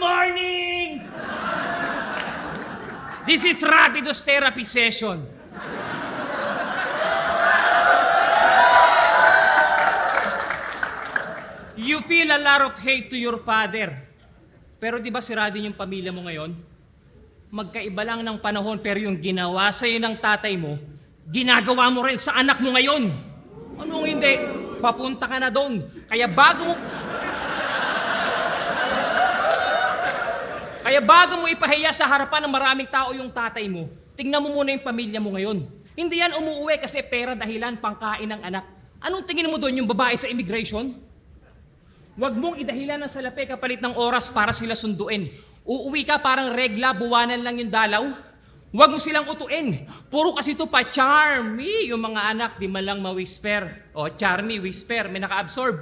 morning! This is Rapidos Therapy Session. You feel a lot of hate to your father. Pero di ba sira din yung pamilya mo ngayon? Magkaiba lang ng panahon pero yung ginawa sa'yo ng tatay mo, ginagawa mo rin sa anak mo ngayon. Anong hindi? Papunta ka na doon. Kaya bago mo ipahiya sa harapan ng maraming tao yung tatay mo, tingnan mo muna yung pamilya mo ngayon. Hindi yan umuuwi kasi pera dahilan pangkain ng anak. Anong tingin mo doon yung babae sa immigration? Huwag mong idahilan ng salapi kapalit ng oras para sila sunduin. Uuwi ka parang regla, buwanan lang yung dalaw. Huwag mo silang utuin. Puro kasi ito pa, charmy. Yung mga anak, di man lang ma-whisper. O, charmy, whisper, may naka-absorb.